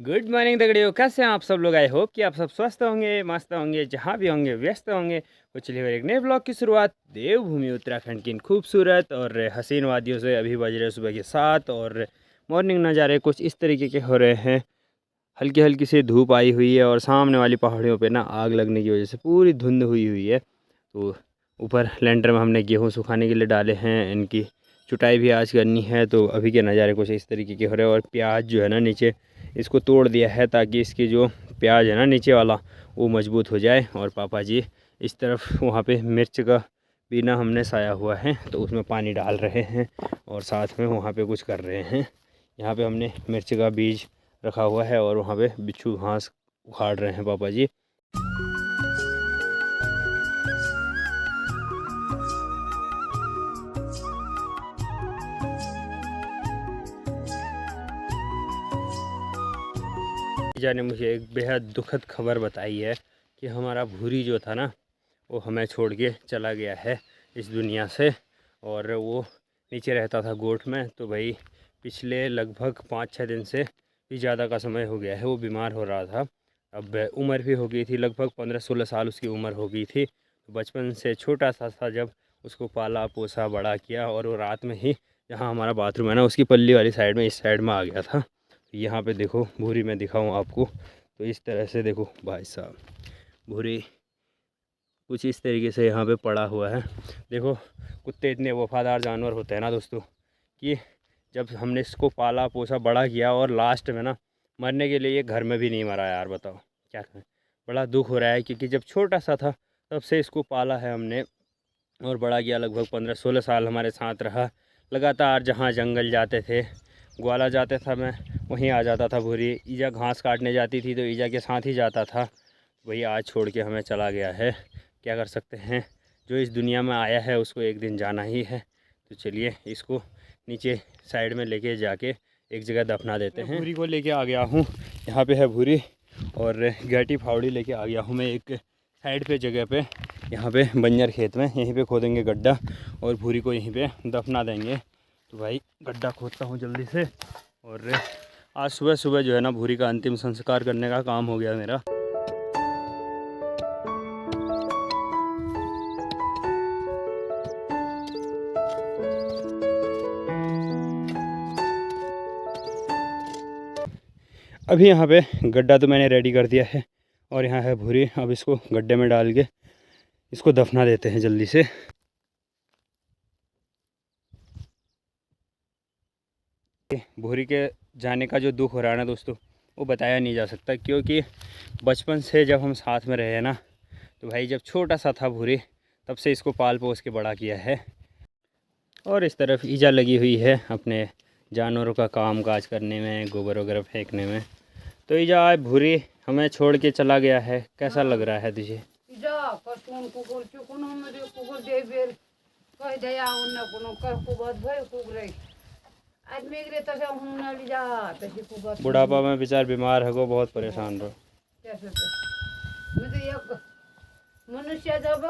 Good morning दगड़ियों, कैसे हैं आप सब लोग। आई होप कि आप सब स्वस्थ होंगे, मस्त होंगे, जहाँ भी होंगे व्यस्त होंगे। तो चलिए फिर एक नए ब्लॉग की शुरुआत देवभूमि उत्तराखंड की इन खूबसूरत और हसीन वादियों से। अभी बज रहे सुबह के 7 और मॉर्निंग नज़ारे कुछ इस तरीके के हो रहे हैं। हल्की हल्की सी धूप आई हुई है और सामने वाली पहाड़ियों पे ना आग लगने की वजह से पूरी धुंध हुई हुई है। तो ऊपर लेंटर में हमने गेहूँ सुखाने के लिए डाले हैं, इनकी चुटाई भी आज करनी है। तो अभी के नज़ारे कुछ इस तरीके के हो रहे हैं। और प्याज जो है ना नीचे इसको तोड़ दिया है ताकि इसकी जो प्याज है ना नीचे वाला वो मजबूत हो जाए। और पापा जी इस तरफ वहाँ पे मिर्च का बिना हमने साया हुआ है तो उसमें पानी डाल रहे हैं और साथ में वहाँ पे कुछ कर रहे हैं। यहाँ पे हमने मिर्च का बीज रखा हुआ है और वहाँ पे बिच्छू घास उखाड़ रहे हैं पापा जी। जीजा ने मुझे एक बेहद दुखद खबर बताई है कि हमारा भूरी जो था ना वो हमें छोड़ के चला गया है इस दुनिया से। और वो नीचे रहता था गोठ में। तो भाई पिछले लगभग 5-6 दिन से भी ज़्यादा का समय हो गया है वो बीमार हो रहा था। अब उम्र भी हो गई थी, लगभग 15-16 साल उसकी उम्र हो गई थी। तो बचपन से छोटा सा था जब उसको पाला पोसा बड़ा किया। और वो रात में ही जहाँ हमारा बाथरूम है ना उसकी पल्ली वाली साइड में इस साइड में आ गया था। यहाँ पे देखो भूरी में दिखाऊँ आपको तो इस तरह से देखो भाई साहब, भूरी कुछ इस तरीके से यहाँ पे पड़ा हुआ है। देखो कुत्ते इतने वफादार जानवर होते हैं ना दोस्तों कि जब हमने इसको पाला पोसा बड़ा किया और लास्ट में ना मरने के लिए ये घर में भी नहीं मरा यार, बताओ क्या करें। बड़ा दुख हो रहा है क्योंकि जब छोटा सा था तब से इसको पाला है हमने और बड़ा किया। लगभग 15-16 साल हमारे साथ रहा लगातार। जहाँ जंगल जाते थे, ग्वाला जाते था मैं वहीं आ जाता था भूरी। ईजा घास काटने जाती थी तो ईजा के साथ ही जाता था। वही आज छोड़ के हमें चला गया है, क्या कर सकते हैं। जो इस दुनिया में आया है उसको एक दिन जाना ही है। तो चलिए इसको नीचे साइड में लेके जाके एक जगह दफना देते हैं। भूरी को लेके आ गया हूँ, यहाँ पे है भूरी और गैटी फावड़ी लेके आ गया हूँ मैं एक साइड पे जगह पे। यहाँ पे बंजर खेत में यहीं पे खोदेंगे गड्ढा और भूरी को यहीं पे दफना देंगे। तो भाई गड्ढा खोदता हूँ जल्दी से। और आज सुबह सुबह जो है ना भूरी का अंतिम संस्कार करने का काम हो गया मेरा। अभी यहाँ पे गड्ढा तो मैंने रेडी कर दिया है और यहाँ है भूरी। अब इसको गड्ढे में डाल के इसको दफना देते हैं जल्दी से। भूरी के जाने का जो दुख हो रहा है ना दोस्तों वो बताया नहीं जा सकता। क्योंकि बचपन से जब हम साथ में रहे ना तो भाई जब छोटा सा था भूरी तब से इसको पाल पोस के बड़ा किया है। और इस तरफ ईजा लगी हुई है अपने जानवरों का काम काज करने में, गोबर वगैरह फेंकने में। तो ईजा आज भूरी हमें छोड़ के चला गया है, कैसा लग रहा है तुझे? बुढ़ापा में बेचार बीमार है, को बहुत परेशान रहो। मनुष्य जब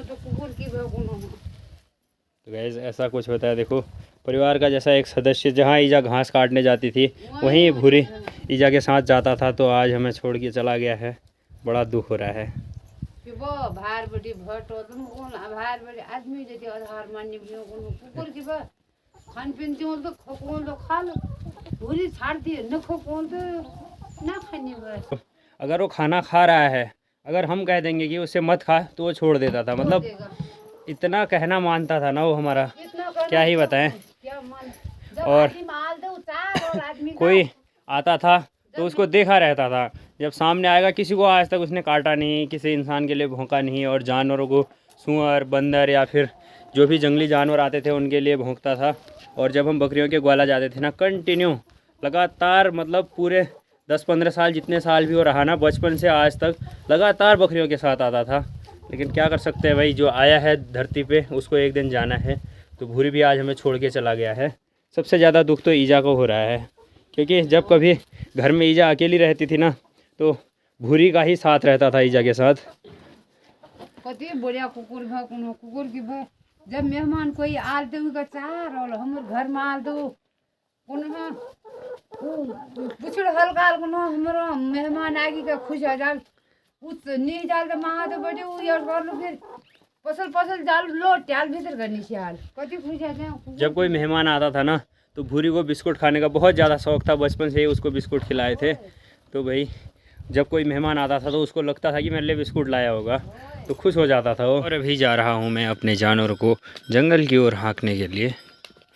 तो कुकुर की तो गैस ऐसा कुछ होता है। देखो परिवार का जैसा एक सदस्य, जहाँ ईजा घास काटने जाती थी वहीं भूरी ईजा के साथ जाता था। तो आज हमें छोड़ के चला गया है, बड़ा दुख हो रहा है। अगर वो खाना खा रहा है, अगर हम कह देंगे कि उसे मत खा तो वो छोड़ देता था। मतलब इतना कहना मानता था ना वो हमारा, क्या ही बताएं। और कोई आता था तो उसको देखा रहता था, जब सामने आएगा। किसी को आज तक उसने काटा नहीं, किसी इंसान के लिए भौंका नहीं। और जानवरों को सूअर बंदर या फिर जो भी जंगली जानवर आते थे उनके लिए भौंकता था। और जब हम बकरियों के ग्वाला जाते थे ना कंटिन्यू लगातार, मतलब पूरे 10-15 साल जितने साल भी वो रहा ना, बचपन से आज तक लगातार बकरियों के साथ आता था। लेकिन क्या कर सकते हैं भाई, जो आया है धरती पे उसको एक दिन जाना है। तो भूरी भी आज हमें छोड़ के चला गया है। सबसे ज़्यादा दुख तो ईजा को हो रहा है क्योंकि जब कभी घर में ईजा अकेली रहती थी ना तो भूरी का ही साथ रहता था ईजा के साथ। कुकुर की जब मेहमान कोई आल तो उनका चार और हम घर में आल तो पुछड़ हल्का हल्का हमारा मेहमान आगे का खुश आ जाल उस नहीं जाल तो मांगा तो बड़े वो यार कर लो फिर पसल पसल जाल लो ट्याल भीतर करनी चाहिए कति खुश आ जाए। जब कोई मेहमान आता था ना तो भूरी को बिस्कुट खाने का बहुत ज़्यादा शौक था, बचपन से ही उसको बिस्कुट खिलाए थे। तो भाई जब कोई मेहमान आता था तो उसको लगता था कि मेरे लिए बिस्कुट लाया होगा, तो खुश हो जाता था वो। और अभी जा रहा हूँ मैं अपने जानवरों को जंगल की ओर हाँकने के लिए।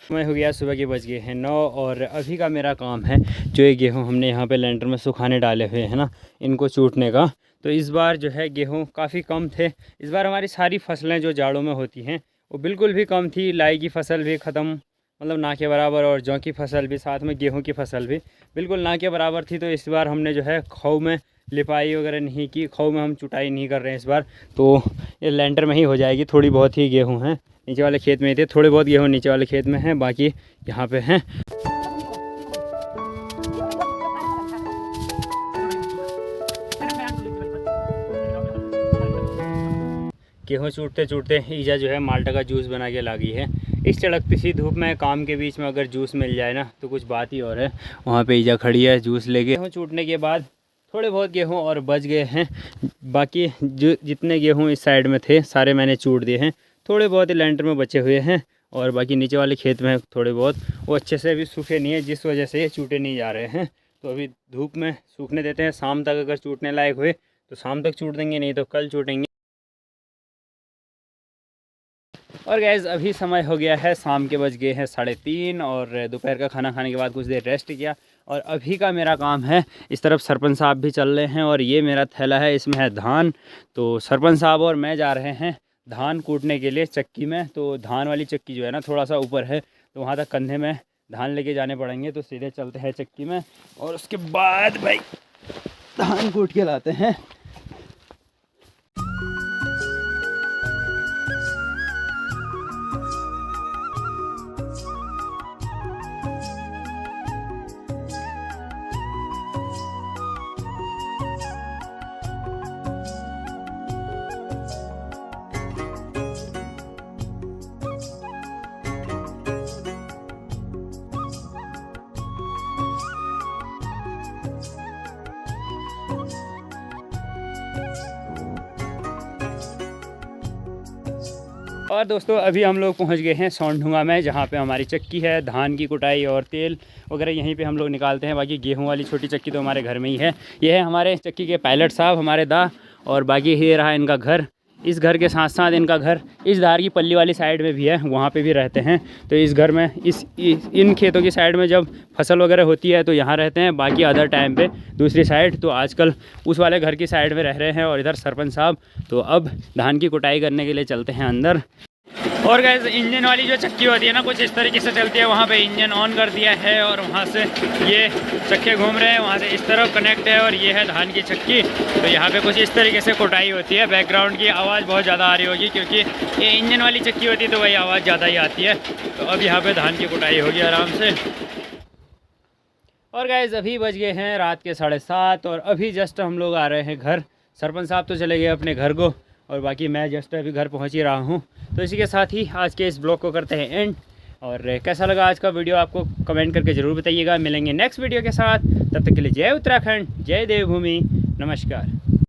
समय हो गया सुबह के बज गए हैं 9 और अभी का मेरा काम है जो ये गेहूँ हमने यहाँ पे लेंटर में सुखाने डाले हुए हैं ना, इनको चूटने का। तो इस बार जो है गेहूँ काफ़ी कम थे। इस बार हमारी सारी फसलें जो जाड़ों में होती हैं वो बिल्कुल भी कम थी। लाई की फसल भी ख़त्म, मतलब ना के बराबर, और जौ की फसल भी, साथ में गेहूँ की फसल भी बिल्कुल ना के बराबर थी। तो इस बार हमने जो है खाऊ में लिपाई वगैरह नहीं की, खाऊ में हम चुटाई नहीं कर रहे हैं इस बार। तो ये लेंटर में ही हो जाएगी। थोड़ी बहुत ही गेहूँ हैं नीचे वाले खेत में थे, थोड़े बहुत गेहूँ नीचे वाले खेत में हैं, बाकी यहाँ पे हैं। गेहूँ चूटते चूटते ईजा जो है माल्टा का जूस बना के ला गई है। इस चड़कती सी धूप में काम के बीच में अगर जूस मिल जाए ना तो कुछ बात ही और है। वहाँ पे ईजा खड़ी है जूस लेके। गेहूँ चूटने के बाद थोड़े बहुत गेहूँ और बच गए हैं, बाकी जो जितने गेहूँ इस साइड में थे सारे मैंने चूट दिए हैं। थोड़े बहुत ही लेंटर में बचे हुए हैं और बाकी नीचे वाले खेत में थोड़े बहुत, वो अच्छे से अभी सूखे नहीं है जिस वजह से ये चूटे नहीं जा रहे हैं। तो अभी धूप में सूखने देते हैं। शाम तक अगर चूटने लायक हुए तो शाम तक चूट देंगे, नहीं तो कल चूटेंगे। और गैस अभी समय हो गया है शाम के, बज गए हैं 3:30 और दोपहर का खाना खाने के बाद कुछ देर रेस्ट किया। और अभी का मेरा काम है, इस तरफ सरपंच साहब भी चल रहे हैं और ये मेरा थैला है, इसमें है धान। तो सरपंच साहब और मैं जा रहे हैं धान कूटने के लिए चक्की में। तो धान वाली चक्की जो है ना थोड़ा सा ऊपर है, तो वहाँ तक कंधे में धान लेके जाने पड़ेंगे। तो सीधे चलते हैं चक्की में और उसके बाद भाई धान कूट के लाते हैं। और दोस्तों अभी हम लोग पहुंच गए हैं सौंढुंगा में, जहां पे हमारी चक्की है। धान की कुटाई और तेल वगैरह यहीं पे हम लोग निकालते हैं। बाकी गेहूं वाली छोटी चक्की तो हमारे घर में ही है। ये है हमारे चक्की के पायलट साहब, हमारे दा। और बाकी ये रहा इनका घर। इस घर के साथ साथ इनका घर इस धार की पल्ली वाली साइड में भी है, वहाँ पे भी रहते हैं। तो इस घर में इन खेतों की साइड में जब फसल वगैरह होती है तो यहाँ रहते हैं, बाकी अदर टाइम पे दूसरी साइड। तो आजकल उस वाले घर की साइड में रह रहे हैं और इधर सरपंच साहब। तो अब धान की कुटाई करने के लिए चलते हैं अंदर। और गैस इंजन वाली जो चक्की होती है ना कुछ इस तरीके से चलती है। वहाँ पे इंजन ऑन कर दिया है और वहाँ से ये चक्के घूम रहे हैं, वहाँ से इस तरफ कनेक्ट है और ये है धान की चक्की। तो यहाँ पे कुछ इस तरीके से कुटाई होती है। बैकग्राउंड की आवाज़ बहुत ज़्यादा आ रही होगी क्योंकि ये इंजन वाली चक्की होती है तो वही आवाज़ ज़्यादा ही आती है। तो अब यहाँ पर धान की कुटाई होगी आराम से। और गैस अभी बज गए हैं रात के 7:30 और अभी जस्ट हम लोग आ रहे हैं घर। सरपंच साहब तो चले गए अपने घर को और बाकी मैं जस्ट अभी घर पहुंच ही रहा हूं। तो इसी के साथ ही आज के इस ब्लॉग को करते हैं एंड। और कैसा लगा आज का वीडियो आपको कमेंट करके ज़रूर बताइएगा। मिलेंगे नेक्स्ट वीडियो के साथ, तब तक के लिए जय उत्तराखंड, जय देवभूमि, नमस्कार।